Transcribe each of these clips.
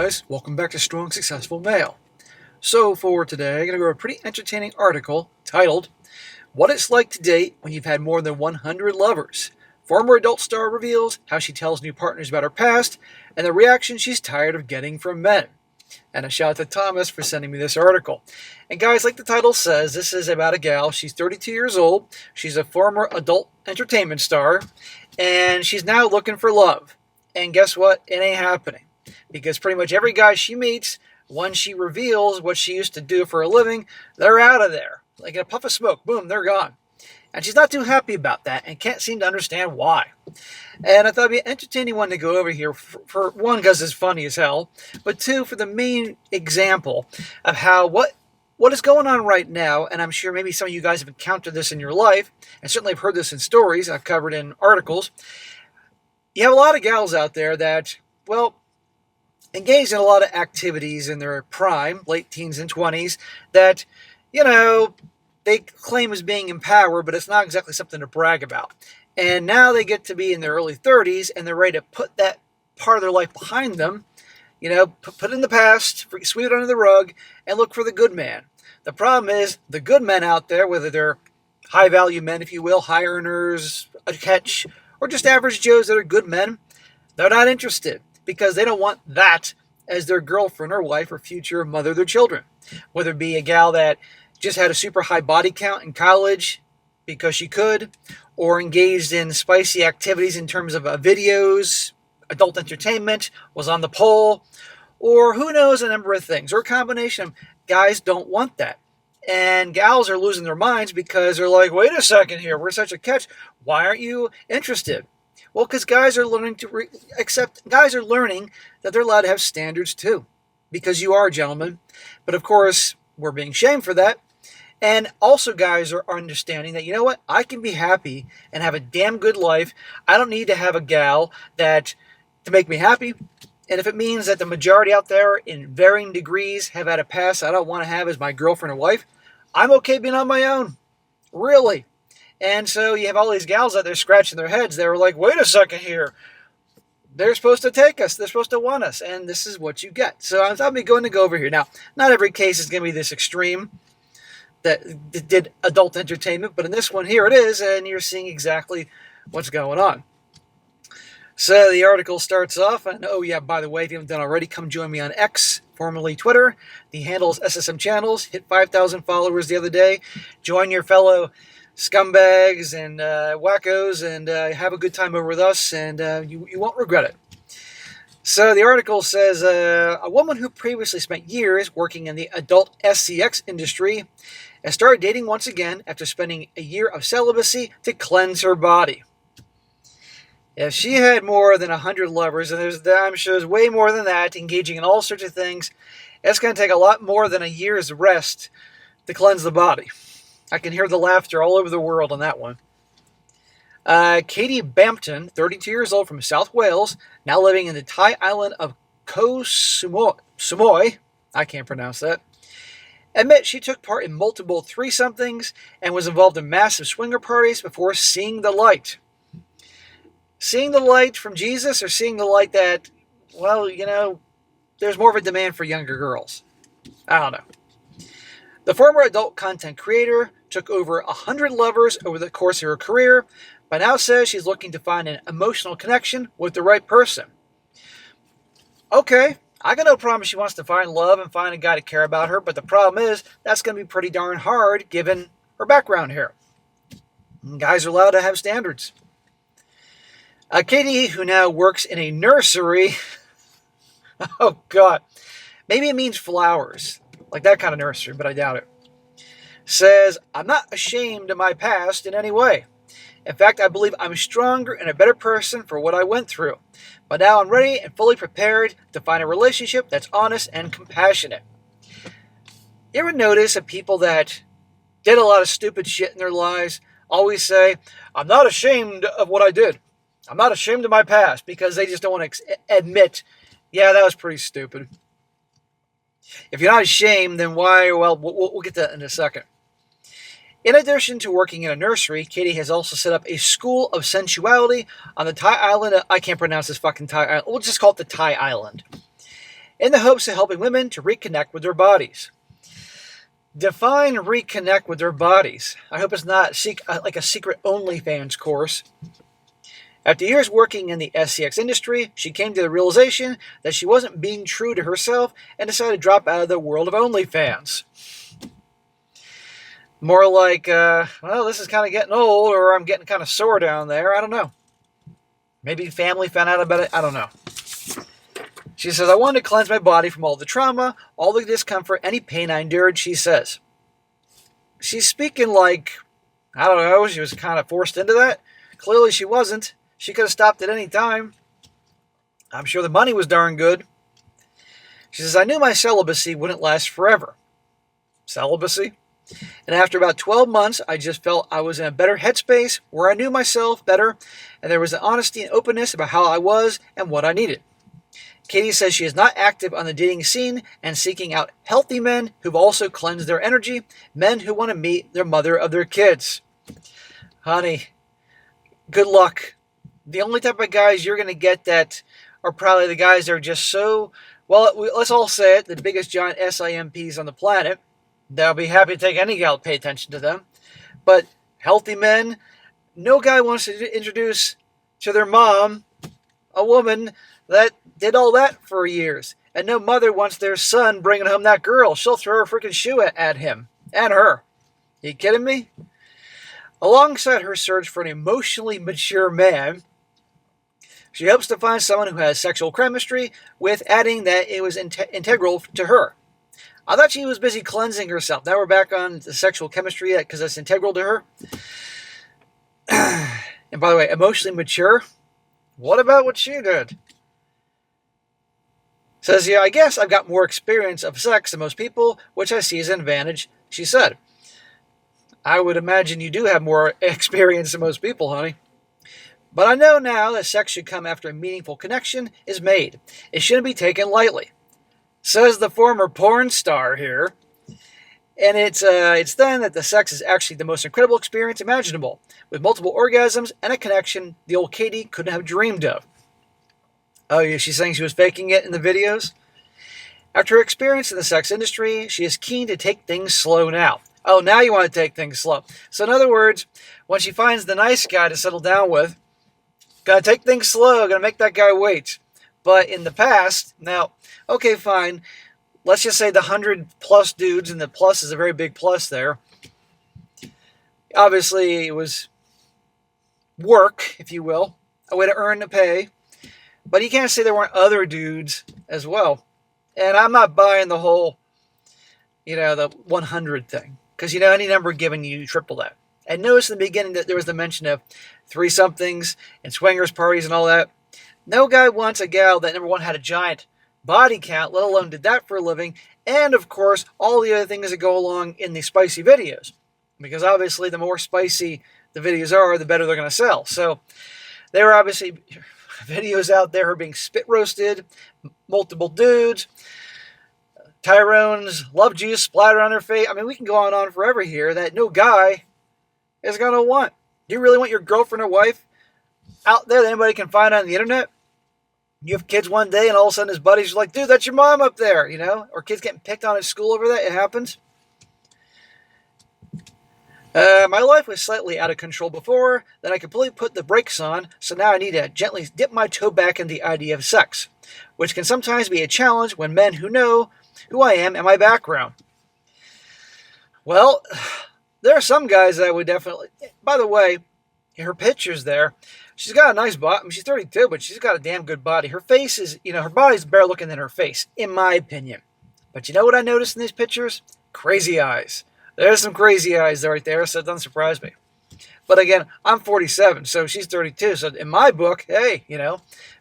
guys, welcome back to Strong Successful Male. So for today, I'm going to go over a pretty entertaining article titled, What It's Like to Date When You've Had More Than 100 Lovers. Former adult star reveals how she tells new partners about her past and the reaction she's tired of getting from men. And a shout out to Thomas for sending me this article. And guys, like the title says, this is about a gal. She's 32 years old. She's a former adult entertainment star. And she's now looking for love. And guess what? It ain't happening. Because pretty much every guy she meets, when she reveals what she used to do for a living, they're out of there. Like a puff of smoke, boom, they're gone. And she's not too happy about that and can't seem to understand why. And I thought it'd be an entertaining one to go over here, for one, because it's funny as hell, but two, for the main example of how what is going on right now, and I'm sure maybe some of you guys have encountered this in your life, and certainly have heard this in stories I've covered in articles. You have a lot of gals out there that, well, engaged in a lot of activities in their prime, late teens and 20s, that, they claim as being empowered, but it's not exactly something to brag about. And now they get to be in their early 30s, and they're ready to put that part of their life behind them, put it in the past, sweep it under the rug, and look for the good man. The problem is, the good men out there, whether they're high-value men, if you will, high earners, a catch, or just average Joes that are good men, they're not interested, because they don't want that as their girlfriend or wife or future mother of their children. Whether it be a gal that just had a super high body count in college because she could, or engaged in spicy activities in terms of videos, adult entertainment, was on the pole, or who knows, a number of things, or a combination. Guys don't want that. And gals are losing their minds because they're like, wait a second here, we're such a catch. Why aren't you interested? Well, because guys are learning to guys are learning that they're allowed to have standards too. Because you are, gentlemen. But of course, we're being shamed for that. And also guys are understanding that, you know what, I can be happy and have a damn good life. I don't need to have a gal to make me happy. And if it means that the majority out there in varying degrees have had a past I don't want to have as my girlfriend or wife, I'm okay being on my own. Really. And so you have all these gals out there scratching their heads. They were like, wait a second here. They're supposed to take us. They're supposed to want us. And this is what you get. So I'm going to go over here. Now, not every case is going to be this extreme that did adult entertainment. But in this one, here it is. And you're seeing exactly what's going on. So the article starts off. And oh, yeah, by the way, if you haven't done already, come join me on X, formerly Twitter. The handle is SSM Channels. Hit 5,000 followers the other day. Join your fellow scumbags and wackos and have a good time over with us, and you won't regret it. So the article says, a woman who previously spent years working in the adult SCX industry has started dating once again after spending a year of celibacy to cleanse her body. If she had more than 100 lovers, and I'm sure there's way more than that, engaging in all sorts of things, it's going to take a lot more than a year's rest to cleanse the body. I can hear the laughter all over the world on that one. Katie Bampton, 32 years old from South Wales, now living in the Thai island of Koh Samui, I can't pronounce that, admits she took part in multiple threesomethings and was involved in massive swinger parties before seeing the light. Seeing the light from Jesus, or seeing the light that, well, there's more of a demand for younger girls? I don't know. The former adult content creator took over 100 lovers over the course of her career, but now says she's looking to find an emotional connection with the right person. Okay, I got no problem she wants to find love and find a guy to care about her, but the problem is that's going to be pretty darn hard given her background here. And guys are allowed to have standards. Katie, who now works in a nursery, oh God, maybe it means flowers. Like that kind of nursery, but I doubt it. Says, I'm not ashamed of my past in any way. In fact, I believe I'm stronger and a better person for what I went through. But now I'm ready and fully prepared to find a relationship that's honest and compassionate. You ever notice that people that did a lot of stupid shit in their lives always say, I'm not ashamed of what I did. I'm not ashamed of my past, because they just don't want to admit, yeah, that was pretty stupid. If you're not ashamed, then why? Well, we'll get to that in a second. In addition to working in a nursery, Katie has also set up a school of sensuality on the Thai island. I can't pronounce this fucking Thai island. We'll just call it the Thai island. in the hopes of helping women to reconnect with their bodies. Define reconnect with their bodies. I hope it's not like a secret OnlyFans course. After years working in the SCX industry, she came to the realization that she wasn't being true to herself and decided to drop out of the world of OnlyFans. More like, well, this is kind of getting old, or I'm getting kind of sore down there. I don't know. Maybe family found out about it. I don't know. She says, I wanted to cleanse my body from all the trauma, all the discomfort, any pain I endured, she says. She's speaking like, I don't know, she was kind of forced into that. Clearly she wasn't. She could have stopped at any time. I'm sure the money was darn good. She says, I knew my celibacy wouldn't last forever. Celibacy? And after about 12 months, I just felt I was in a better headspace where I knew myself better, and there was an honesty and openness about how I was and what I needed. Katie says she is not active on the dating scene and seeking out healthy men who've also cleansed their energy, men who want to meet their mother of their kids. Honey, good luck. The only type of guys you're going to get that are probably the guys that are just so, well, let's all say it, the biggest giant SIMPs on the planet. They'll be happy to take any gal to pay attention to them. But healthy men, no guy wants to introduce to their mom a woman that did all that for years. And no mother wants their son bringing home that girl. She'll throw her freaking shoe at him and her. You kidding me? Alongside her search for an emotionally mature man, she hopes to find someone who has sexual chemistry, with adding that it was integral to her. I thought she was busy cleansing herself. Now we're back on the sexual chemistry because it's integral to her. And by the way, emotionally mature? What about what she did? Says, yeah, I guess I've got more experience of sex than most people, which I see as an advantage, she said. I would imagine you do have more experience than most people, honey. But I know now that sex should come after a meaningful connection is made. It shouldn't be taken lightly. Says the former porn star here. And it's then that the sex is actually the most incredible experience imaginable, with multiple orgasms and a connection the old Katie couldn't have dreamed of. Oh, yeah, she's saying she was faking it in the videos? After her experience in the sex industry, she is keen to take things slow now. Oh, now you want to take things slow. So in other words, when she finds the nice guy to settle down with, gotta take things slow, gotta make that guy wait. But in the past, now, okay, fine. Let's just say the 100+ dudes, and the plus is a very big plus there. Obviously, it was work, if you will, a way to earn the pay. But you can't say there weren't other dudes as well. And I'm not buying the whole, the 100 thing. Because, any number given, you triple that. And notice in the beginning that there was the mention of threesomethings and swingers parties and all that. No guy wants a gal that, number one, had a giant body count, let alone did that for a living. And, of course, all the other things that go along in the spicy videos. Because, obviously, the more spicy the videos are, the better they're going to sell. So, there were obviously videos out there being spit roasted, multiple dudes, Tyrone's love juice splattered on their face. I mean, we can go on and on forever here that no guy is going to want. Do you really want your girlfriend or wife out there that anybody can find on the internet? You have kids one day and all of a sudden his buddies are like, dude, that's your mom up there, Or kids getting picked on at school over that. It happens. My life was slightly out of control before, then I completely put the brakes on, so now I need to gently dip my toe back into the idea of sex, which can sometimes be a challenge when men who know who I am and my background. Well, there are some guys that would definitely, by the way, her picture's there. She's got a nice body. I mean, she's 32, but she's got a damn good body. Her face is, her body's better looking than her face, in my opinion. But you know what I noticed in these pictures? Crazy eyes. There's some crazy eyes right there, so it doesn't surprise me. But again, I'm 47, so she's 32. So in my book, hey,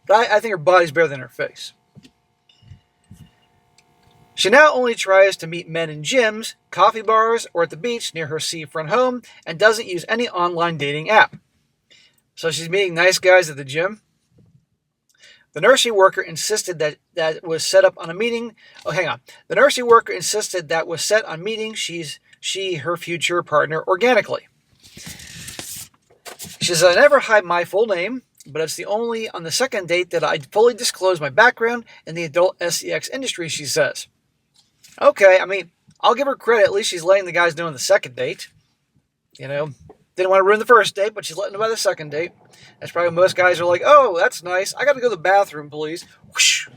but I think her body's better than her face. She now only tries to meet men in gyms, coffee bars, or at the beach near her seafront home, and doesn't use any online dating app. So she's meeting nice guys at the gym. The Nursy Worker insisted that was set up on a meeting. Oh, hang on. The Nursy Worker insisted that was set on meeting her future partner organically. She says, I never hide my full name. but it's the only on the second date that I fully disclose my background in the adult sex industry, she says. Okay, I mean, I'll give her credit. At least she's letting the guys know on the second date. You know, didn't want to ruin the first date, but she's letting them by the second date. That's probably most guys are like, oh, that's nice. I got to go to the bathroom, please. Whoosh.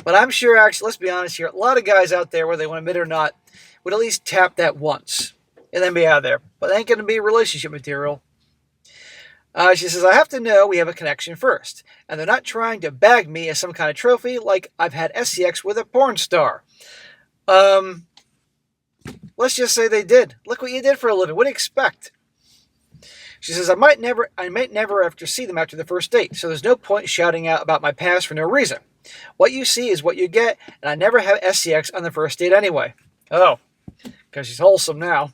But I'm sure, actually, let's be honest here, a lot of guys out there, whether they want to admit it or not, would at least tap that once and then be out of there. But it ain't going to be relationship material. She says, I have to know we have a connection first. And they're not trying to bag me as some kind of trophy like I've had sex with a porn star. Let's just say they did. Look what you did for a living. What do you expect? She says, I might never have to see them after the first date, so there's no point shouting out about my past for no reason. What you see is what you get, and I never have sex on the first date anyway. Oh, because she's wholesome now.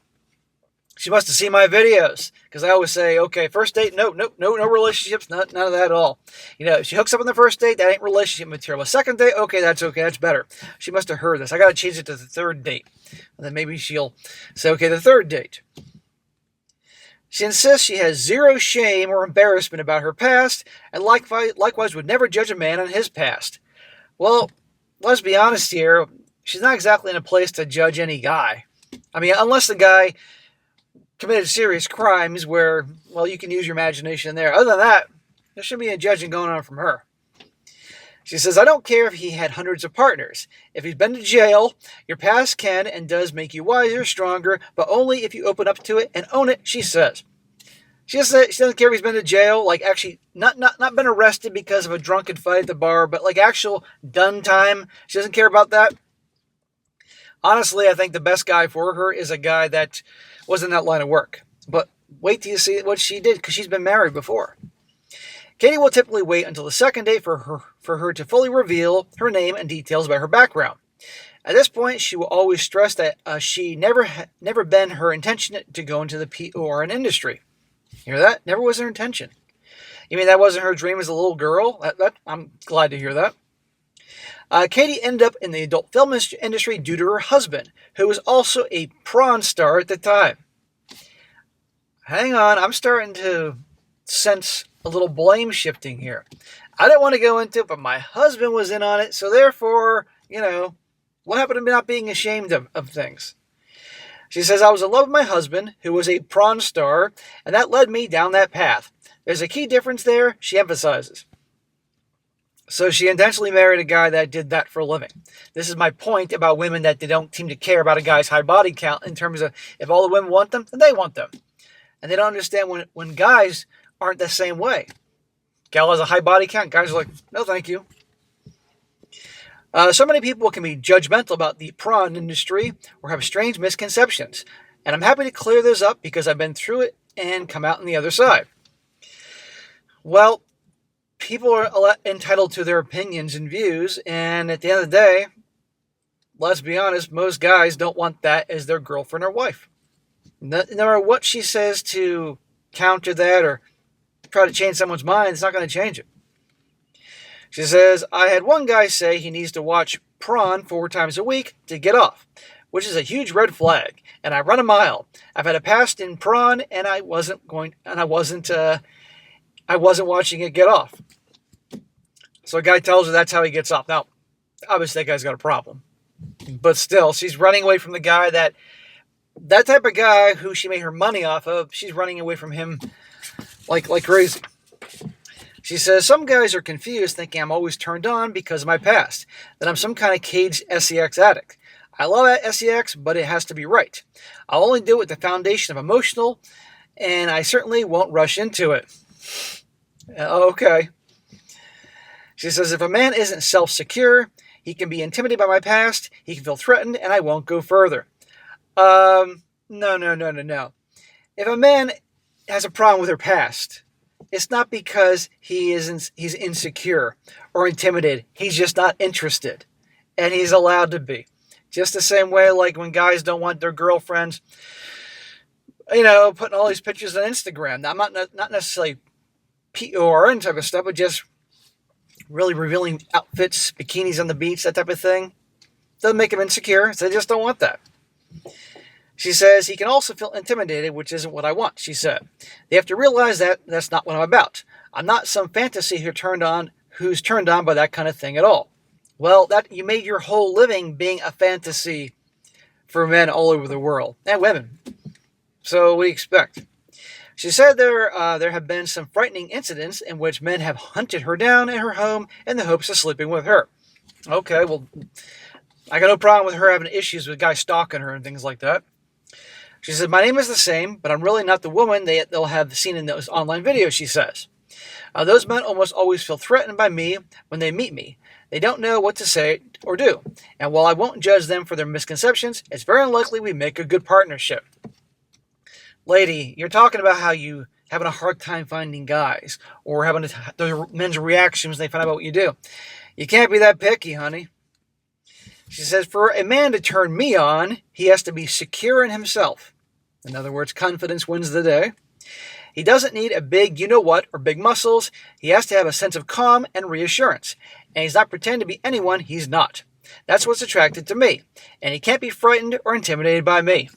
She must have seen my videos, because I always say, okay, first date, no relationships, none of that at all. You know, if she hooks up on the first date, that ain't relationship material. A second date, okay, that's better. She must have heard this. I got to change it to the third date. And then maybe she'll say, okay, the third date. She insists she has zero shame or embarrassment about her past, and likewise would never judge a man on his past. Well, let's be honest here, she's not exactly in a place to judge any guy. I mean, unless the guy committed serious crimes where, well, you can use your imagination there. Other than that, there shouldn't be any judging going on from her. She says, I don't care if he had hundreds of partners. If he's been to jail, your past can and does make you wiser, stronger, but only if you open up to it and own it, she says. She doesn't care if he's been to jail, like actually not been arrested because of a drunken fight at the bar, but like actual done time. She doesn't care about that. Honestly, I think the best guy for her is a guy that was in that line of work. But wait till you see what she did, because she's been married before. Katie will typically wait until the second date for her to fully reveal her name and details about her background. At this point, she will always stress that she never been her intention to go into the PRN industry. Hear that? Never was her intention. You mean that wasn't her dream as a little girl? I'm glad to hear that. Katie ended up in the adult film industry due to her husband, who was also a Pron star at the time. Hang on, I'm starting to sense a little blame shifting here. I didn't want to go into it, but my husband was in on it, so therefore, what happened to me not being ashamed of things? She says, I was in love with my husband, who was a Pron star, and that led me down that path. There's a key difference there, she emphasizes. So she intentionally married a guy that did that for a living. This is my point about women that they don't seem to care about a guy's high body count in terms of if all the women want them, then they want them. And they don't understand when guys aren't the same way. Gal has a high body count, guys are like, no thank you. So many people can be judgmental about the prawn industry or have strange misconceptions. And I'm happy to clear this up because I've been through it and come out on the other side. Well, people are entitled to their opinions and views, and at the end of the day, let's be honest, most guys don't want that as their girlfriend or wife. No matter what she says to counter that or try to change someone's mind, it's not going to change it. She says, I had one guy say he needs to watch Pron 4 times a week to get off, which is a huge red flag, and I run a mile. I've had a past in Pron, and I wasn't watching it get off. So a guy tells her that's how he gegets off. Now, obviously that guy's got a problem. But still, she's running away from the guy that type of guy who she made her money off of, she's running away from him like crazy. She says, some guys are confused thinking I'm always turned on because of my past, that I'm some kind of caged sex addict. I love sex, but it has to be right. I'll only do it with the foundation of emotional, and I certainly won't rush into it. Okay. She says, if a man isn't self-secure, he can be intimidated by my past, he can feel threatened, and I won't go further. No. If a man has a problem with her past, it's not because he's insecure or intimidated. He's just not interested. And he's allowed to be. Just the same way like when guys don't want their girlfriends, putting all these pictures on Instagram. Now, I'm not necessarily PORN type of stuff, but just really revealing outfits, bikinis on the beach, that type of thing. Doesn't make them insecure, so they just don't want that. She says, he can also feel intimidated, which isn't what I want, she said. They have to realize that that's not what I'm about. I'm not some fantasy who's turned on by that kind of thing at all. Well, that you made your whole living being a fantasy for men all over the world and women. So what do you expect? She said there have been some frightening incidents in which men have hunted her down in her home in the hopes of sleeping with her. Okay, well, I got no problem with her having issues with guys stalking her and things like that. She said, my name is the same, but I'm really not the woman they'll have seen in those online videos, she says. Those men almost always feel threatened by me when they meet me. They don't know what to say or do. And while I won't judge them for their misconceptions, it's very unlikely we make a good partnership. Lady, you're talking about how you having a hard time finding guys or having the men's reactions when they find out what you do. You can't be that picky, honey. She says, for a man to turn me on, he has to be secure in himself. In other words, confidence wins the day. He doesn't need a big you-know-what or big muscles. He has to have a sense of calm and reassurance. And he's not pretending to be anyone he's not. That's what's attracted to me. And he can't be frightened or intimidated by me.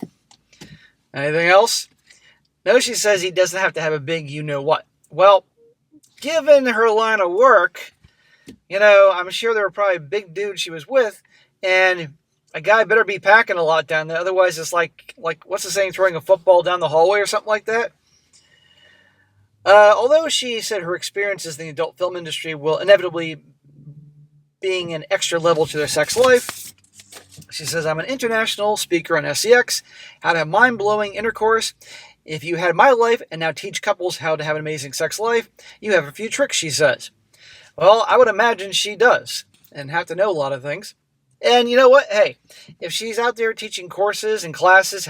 Anything else? No, she says he doesn't have to have a big you-know-what. Well, given her line of work, I'm sure there were probably big dudes she was with, and a guy better be packing a lot down there. Otherwise, it's like what's the saying, throwing a football down the hallway or something like that? Although she said her experiences in the adult film industry will inevitably being an extra level to their sex life, she says, I'm an international speaker on SEX, how to have mind-blowing intercourse. If you had my life and now teach couples how to have an amazing sex life, you have a few tricks, she says. Well, I would imagine she does, and have to know a lot of things. And you know what? Hey, if she's out there teaching courses and classes to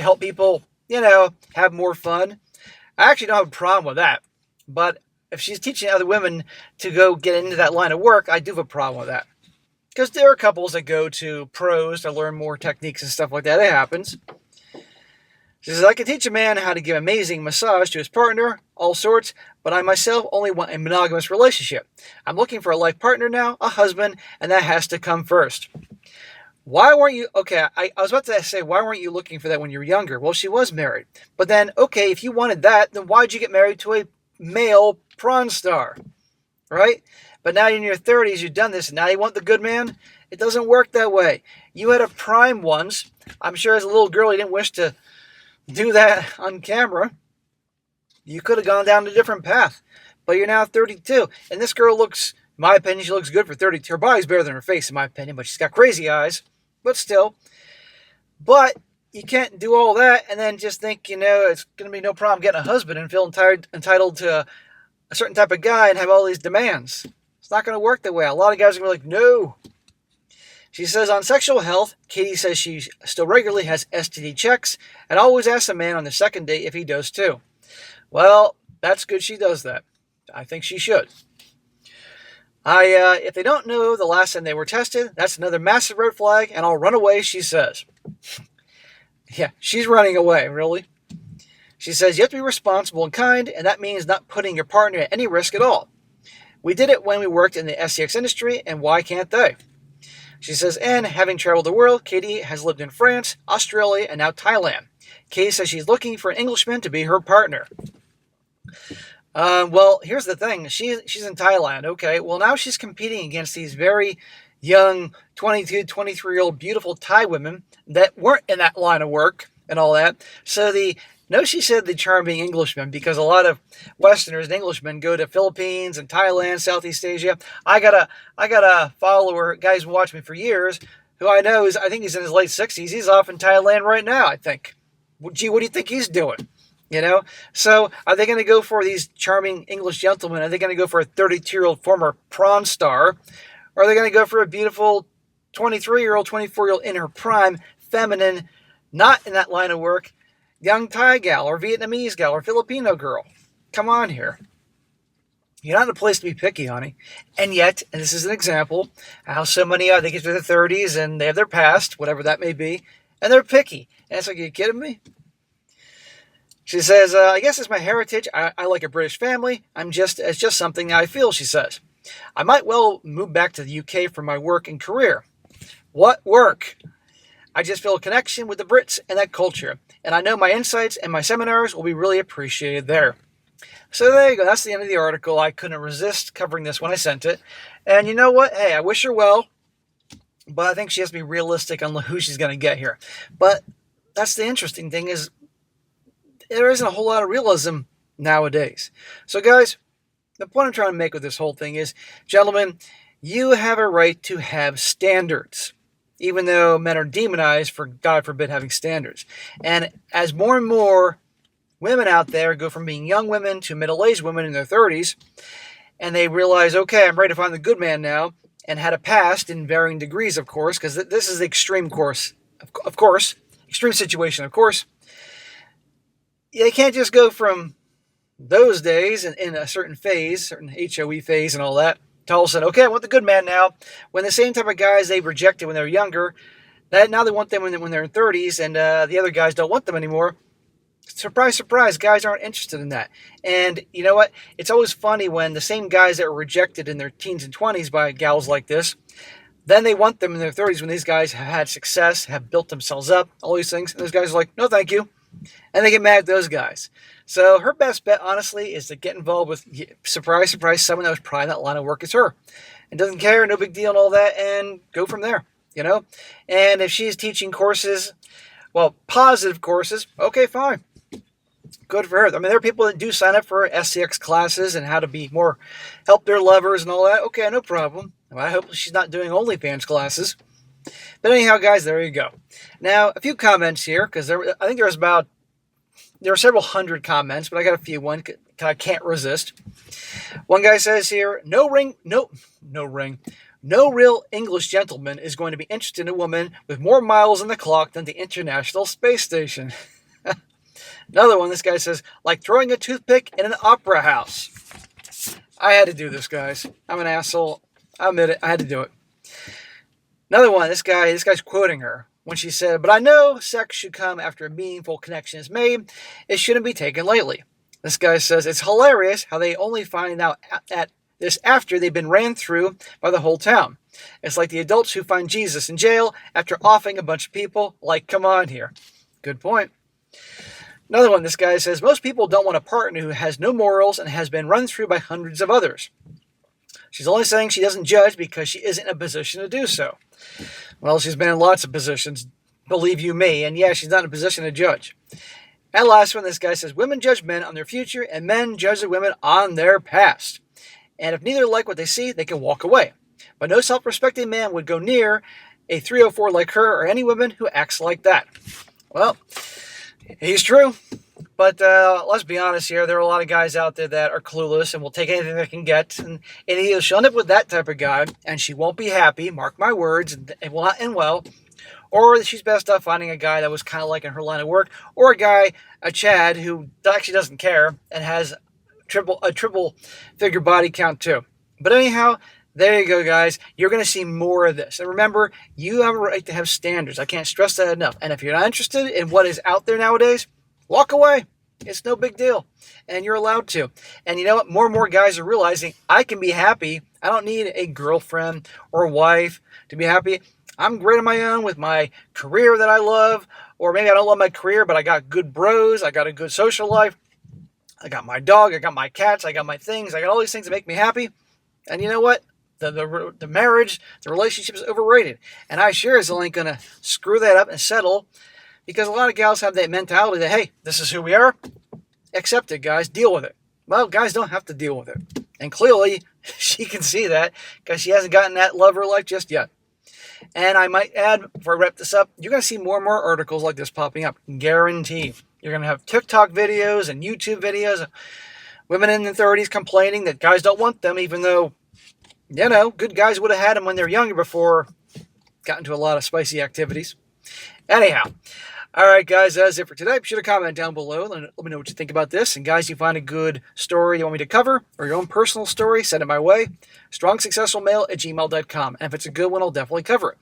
help people, have more fun, I actually don't have a problem with that. But if she's teaching other women to go get into that line of work, I do have a problem with that. Because there are couples that go to pros to learn more techniques and stuff like that. It happens. She says, I can teach a man how to give amazing massage to his partner, all sorts, but I myself only want a monogamous relationship. I'm looking for a life partner now, a husband, and that has to come first. Why weren't you, okay, I was about to say, why weren't you looking for that when you were younger? Well, she was married. But then, okay, if you wanted that, then why'd you get married to a male Pron star, right? But now you're in your 30s, you've done this, and now you want the good man? It doesn't work that way. You had a prime once. I'm sure as a little girl you didn't wish to do that on camera. You could have gone down a different path. But you're now 32. And this girl looks, in my opinion, she looks good for 32. Her body's better than her face, in my opinion, but she's got crazy eyes. But still. But you can't do all that and then just think, it's going to be no problem getting a husband and feel entitled to a certain type of guy and have all these demands. It's not going to work that way. A lot of guys are going to be like, no. She says on sexual health, Katie says she still regularly has STD checks and always asks a man on the second date if he does too. Well, that's good she does that. I think she should. If they don't know the last time they were tested, that's another massive red flag, and I'll run away, she says. Yeah, she's running away, really. She says you have to be responsible and kind, and that means not putting your partner at any risk at all. We did it when we worked in the SEX industry, and why can't they? She says, and having traveled the world, Katie has lived in France, Australia, and now Thailand. Katie says she's looking for an Englishman to be her partner. Well, here's the thing. She's in Thailand. Okay, well, now she's competing against these very young 22, 23-year-old beautiful Thai women that weren't in that line of work and all that. So she said the charming Englishman, because a lot of Westerners and Englishmen go to Philippines and Thailand, Southeast Asia. I got a follower, guys who watched me for years, who I know I think he's in his late 60s. He's off in Thailand right now, I think. Gee, what do you think he's doing? So are they going to go for these charming English gentlemen? Are they going to go for a 32-year-old former Pron star? Or are they going to go for a beautiful 23-year-old, 24-year-old in her prime, feminine, not in that line of work, young Thai gal or Vietnamese gal or Filipino girl? Come on here. You're not in a place to be picky, honey. And yet, and this is an example, how so many they get to their 30s and they have their past, whatever that may be, and they're picky. And it's like, are you kidding me? She says, I guess it's my heritage. I like a British family. It's just something I feel, she says. I might well move back to the UK for my work and career. What work? I just feel a connection with the Brits and that culture. And I know my insights and my seminars will be really appreciated there. So there you go. That's the end of the article. I couldn't resist covering this when I sent it. And you know what? Hey, I wish her well, but I think she has to be realistic on who she's going to get here. But that's the interesting thing is there isn't a whole lot of realism nowadays. So guys, the point I'm trying to make with this whole thing is, gentlemen, you have a right to have standards, even though men are demonized for, God forbid, having standards. And as more and more women out there go from being young women to middle-aged women in their 30s, and they realize, okay, I'm ready to find the good man now, and had a past in varying degrees, of course, because this is the extreme course, of course, extreme situation, of course. They can't just go from those days in a certain phase, certain HOE phase and all that, to all of a sudden, okay, I want the good man now, when the same type of guys they rejected when they were younger, that now they want them when they're in 30s, and the other guys don't want them anymore. Surprise, surprise, guys aren't interested in that. And you know what? It's always funny when the same guys that were rejected in their teens and 20s by gals like this, then they want them in their 30s when these guys have had success, have built themselves up, all these things. And those guys are like, no, thank you. And they get mad at those guys. So her best bet, honestly, is to get involved with, surprise, surprise, someone that was probably in that line of work as her. And doesn't care, no big deal and all that, and go from there, you know? And if she's teaching courses, well, positive courses, okay, fine. Good for her. I mean, there are people that do sign up for SCX classes and how to be more, help their lovers and all that. Okay, no problem. I hope she's not doing OnlyFans classes. But anyhow, guys, there you go. Now, a few comments here, because I think there are several hundred comments, but I got a few. One I can't resist. One guy says here, no real English gentleman is going to be interested in a woman with more miles on the clock than the International Space Station. Another one, this guy says, like throwing a toothpick in an opera house. I had to do this, guys. I'm an asshole. I admit it. I had to do it. Another one, this guy's quoting her when she said, but I know sex should come after a meaningful connection is made. It shouldn't be taken lightly. This guy says, it's hilarious how they only find out at this after they've been ran through by the whole town. It's like the adults who find Jesus in jail after offing a bunch of people. Like, come on here. Good point. Another one, this guy says, most people don't want a partner who has no morals and has been run through by hundreds of others. She's only saying she doesn't judge because she isn't in a position to do so. Well, she's been in lots of positions, believe you me, and yeah, she's not in a position to judge. And last one, this guy says, women judge men on their future and men judge the women on their past. And if neither like what they see, they can walk away. But no self-respecting man would go near a 304 like her or any woman who acts like that. Well, he's true. But let's be honest here. There are a lot of guys out there that are clueless and will take anything they can get. And either she'll end up with that type of guy, and she won't be happy, mark my words, and it will not end well. Or she's best off finding a guy that was kind of like in her line of work, or a Chad, who actually doesn't care and has a triple figure body count too. But anyhow, there you go, guys. You're going to see more of this. And remember, you have a right to have standards. I can't stress that enough. And if you're not interested in what is out there nowadays, walk away. It's no big deal. And you're allowed to. And you know what? More and more guys are realizing I can be happy. I don't need a girlfriend or a wife to be happy. I'm great on my own with my career that I love. Or maybe I don't love my career, but I got good bros. I got a good social life. I got my dog. I got my cats. I got my things. I got all these things that make me happy. And you know what? The marriage, the relationship is overrated. And I sure as hell ain't going to screw that up and settle, because a lot of gals have that mentality that, hey, this is who we are. Accept it, guys. Deal with it. Well, guys don't have to deal with it. And clearly, she can see that because she hasn't gotten that love of her life just yet. And I might add, before I wrap this up, you're going to see more and more articles like this popping up. Guaranteed. You're going to have TikTok videos and YouTube videos of women in their 30s complaining that guys don't want them, even though, you know, good guys would have had them when they were younger before got into a lot of spicy activities. Anyhow, all right, guys, that's it for today. Be sure to comment down below. Let me know what you think about this. And guys, you find a good story you want me to cover or your own personal story, send it my way. strongsuccessfulmale@gmail.com. And if it's a good one, I'll definitely cover it.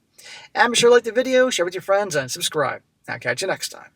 And be sure to like the video, share with your friends, and subscribe. I'll catch you next time.